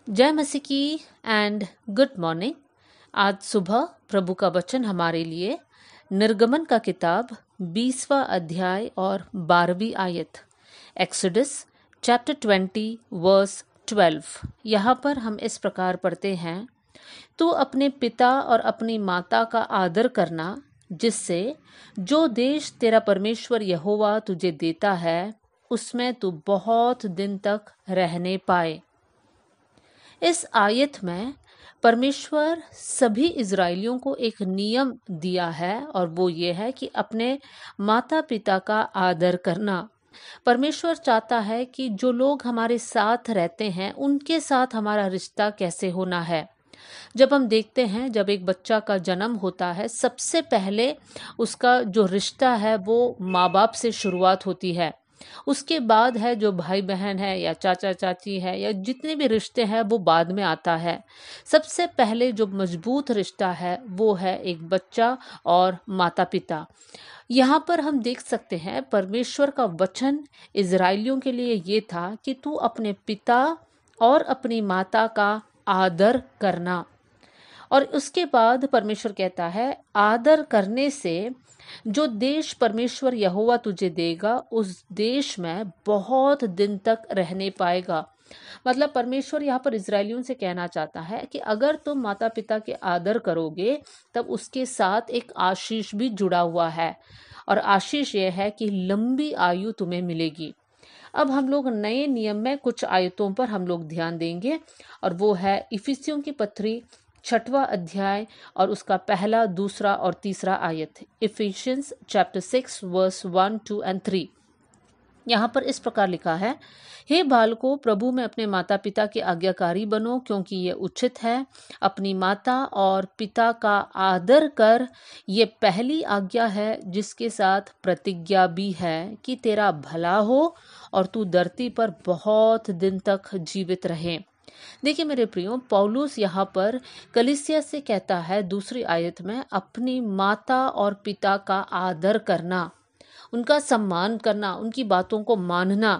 जय मसीह की एंड गुड मॉर्निंग। आज सुबह प्रभु का वचन हमारे लिए निर्गमन का किताब 20वां अध्याय और 12वीं आयत, एक्सोडस चैप्टर 20 वर्स 12। यहाँ पर हम इस प्रकार पढ़ते हैं, तू अपने पिता और अपनी माता का आदर करना, जिससे जो देश तेरा परमेश्वर यहोवा तुझे देता है उसमें तू बहुत दिन तक रहने पाए। इस आयत में परमेश्वर सभी इजरायलियों को एक नियम दिया है और वो ये है कि अपने माता पिता का आदर करना। परमेश्वर चाहता है कि जो लोग हमारे साथ रहते हैं उनके साथ हमारा रिश्ता कैसे होना है। जब हम देखते हैं, जब एक बच्चा का जन्म होता है, सबसे पहले उसका जो रिश्ता है वो माँ बाप से शुरुआत होती है। उसके बाद है जो भाई बहन है या चाचा चाची है या जितने भी रिश्ते हैं वो बाद में आता है। सबसे पहले जो मजबूत रिश्ता है वो है एक बच्चा और माता पिता। यहाँ पर हम देख सकते हैं परमेश्वर का वचन इजरायलियों के लिए ये था कि तू अपने पिता और अपनी माता का आदर करना। और उसके बाद परमेश्वर कहता है, आदर करने से जो देश परमेश्वर यहोवा तुझे देगा उस देश में बहुत दिन तक रहने पाएगा। मतलब परमेश्वर यहाँ पर इजरायलियों से कहना चाहता है कि अगर तुम माता पिता के आदर करोगे तब उसके साथ एक आशीष भी जुड़ा हुआ है, और आशीष यह है कि लंबी आयु तुम्हें मिलेगी। अब हम लोग नए नियम में कुछ आयतों पर हम लोग ध्यान देंगे, और वो है इफिसियों की पत्री 6वां अध्याय और उसका पहला, दूसरा और तीसरा आयत। Ephesians chapter 6 verse 1, 2 and 3। यहाँ पर इस प्रकार लिखा है, हे बालकों, प्रभु में अपने माता पिता के आज्ञाकारी बनो, क्योंकि ये उचित है। अपनी माता और पिता का आदर कर, ये पहली आज्ञा है जिसके साथ प्रतिज्ञा भी है कि तेरा भला हो और तू धरती पर बहुत दिन तक जीवित रहे। देखिए मेरे प्रियो, पौलुस यहाँ पर कलीसिया से कहता है दूसरी आयत में, अपनी माता और पिता का आदर करना, उनका सम्मान करना, उनकी बातों को मानना।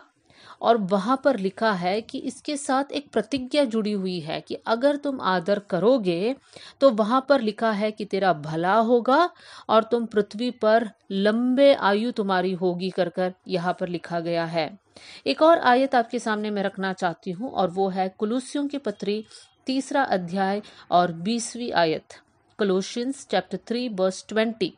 और वहां पर लिखा है कि इसके साथ एक प्रतिज्ञा जुड़ी हुई है कि अगर तुम आदर करोगे तो वहां पर लिखा है कि तेरा भला होगा और तुम पृथ्वी पर लंबे आयु तुम्हारी होगी कर कर यहाँ पर लिखा गया है। एक और आयत आपके सामने मैं रखना चाहती हूँ, और वो है कुलुस्सियों की पत्री 3 अध्याय और 20वीं आयत। Colossians chapter 3 verse 20।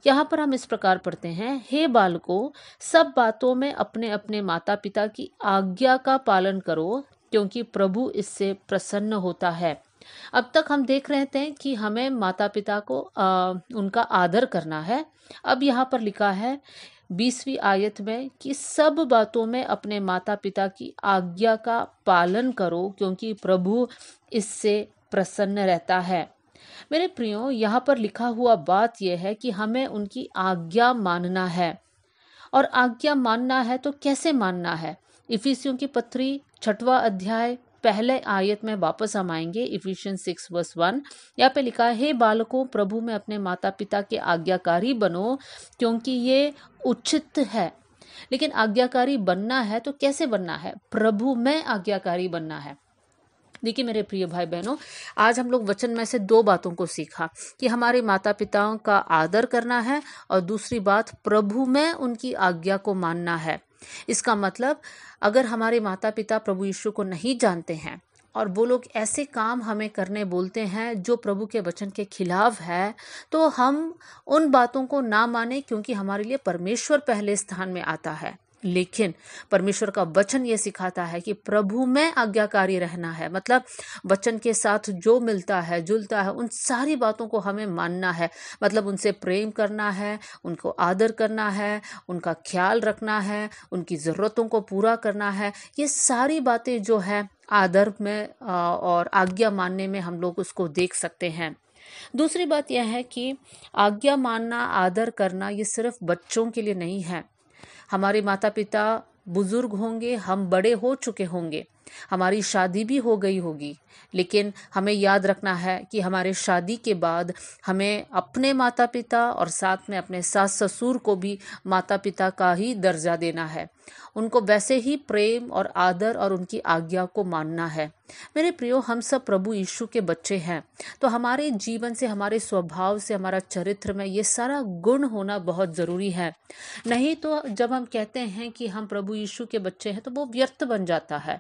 यहाँ पर हम इस प्रकार पढ़ते हैं, हे बालकों, सब बातों में अपने अपने माता पिता की आज्ञा का पालन करो, क्योंकि प्रभु इससे प्रसन्न होता है। अब तक हम देख रहे थे कि हमें माता पिता को उनका आदर करना है। अब यहाँ पर लिखा है 20वीं आयत में कि सब बातों में अपने माता पिता की आज्ञा का पालन करो, क्योंकि प्रभु इससे प्रसन्न रहता है। मेरे प्रियो, यहाँ पर लिखा हुआ बात यह है कि हमें उनकी आज्ञा मानना है। और आज्ञा मानना है तो कैसे मानना है? इफिसियों की पत्री 6वां अध्याय पहले आयत में वापस हम आएंगे। Ephesians 6 verse 1। यहाँ पे लिखा है, हे बालकों, प्रभु में अपने माता पिता के आज्ञाकारी बनो, क्योंकि ये उचित है। लेकिन आज्ञाकारी बनना है तो कैसे बनना है? प्रभु में आज्ञाकारी बनना है। देखिए मेरे प्रिय भाई बहनों, आज हम लोग वचन में से 2 बातों को सीखा कि हमारे माता पिताओं का आदर करना है, और दूसरी बात प्रभु में उनकी आज्ञा को मानना है। इसका मतलब, अगर हमारे माता पिता प्रभु यीशु को नहीं जानते हैं और वो लोग ऐसे काम हमें करने बोलते हैं जो प्रभु के वचन के खिलाफ है, तो हम उन बातों को ना माने, क्योंकि हमारे लिए परमेश्वर पहले स्थान में आता है। लेकिन परमेश्वर का वचन ये सिखाता है कि प्रभु में आज्ञाकारी रहना है। मतलब वचन के साथ जो मिलता है जुलता है उन सारी बातों को हमें मानना है। मतलब उनसे प्रेम करना है, उनको आदर करना है, उनका ख्याल रखना है, उनकी ज़रूरतों को पूरा करना है। ये सारी बातें जो है आदर में और आज्ञा मानने में हम लोग उसको देख सकते हैं। दूसरी बात यह है कि आज्ञा मानना, आदर करना, ये सिर्फ बच्चों के लिए नहीं है। हमारे माता पिता बुजुर्ग होंगे, हम बड़े हो चुके होंगे, हमारी शादी भी हो गई होगी, लेकिन हमें याद रखना है कि हमारे शादी के बाद हमें अपने माता पिता और साथ में अपने सास ससुर को भी माता पिता का ही दर्जा देना है। उनको वैसे ही प्रेम और आदर और उनकी आज्ञा को मानना है। मेरे प्रियो, हम सब प्रभु यीशु के बच्चे हैं, तो हमारे जीवन से, हमारे स्वभाव से, हमारा चरित्र में ये सारा गुण होना बहुत ज़रूरी है। नहीं तो जब हम कहते हैं कि हम प्रभु यीशु के बच्चे हैं तो वो व्यर्थ बन जाता है।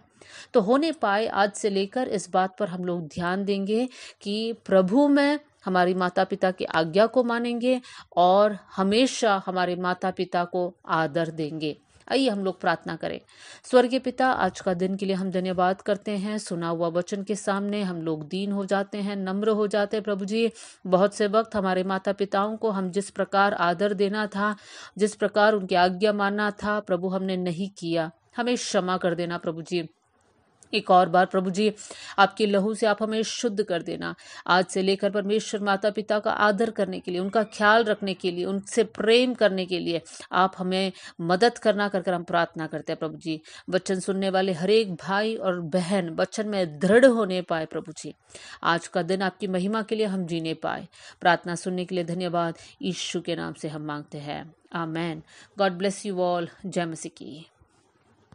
तो होने पाए आज से लेकर इस बात पर हम लोग ध्यान देंगे कि प्रभु में हमारी माता पिता की आज्ञा को मानेंगे और हमेशा हमारे माता पिता को आदर देंगे। आइए हम लोग प्रार्थना करें। स्वर्गीय पिता, आज का दिन के लिए हम धन्यवाद करते हैं। सुना हुआ वचन के सामने हम लोग दीन हो जाते हैं, नम्र हो जाते हैं। प्रभु जी, बहुत से वक्त हमारे माता पिताओं को हम जिस प्रकार आदर देना था, जिस प्रकार उनकी आज्ञा मानना था, प्रभु हमने नहीं किया। हमें क्षमा कर देना प्रभु जी। एक और बार प्रभु जी, आपके लहू से आप हमें शुद्ध कर देना। आज से लेकर परमेश्वर माता पिता का आदर करने के लिए, उनका ख्याल रखने के लिए, उनसे प्रेम करने के लिए आप हमें मदद करना कर हम प्रार्थना करते हैं प्रभु जी। वचन सुनने वाले हर एक भाई और बहन वचन में दृढ़ होने पाए प्रभु जी। आज का दिन आपकी महिमा के लिए हम जीने पाए। प्रार्थना सुनने के लिए धन्यवाद। यीशु के नाम से हम मांगते हैं, amen. God bless you all. जय मसीह की।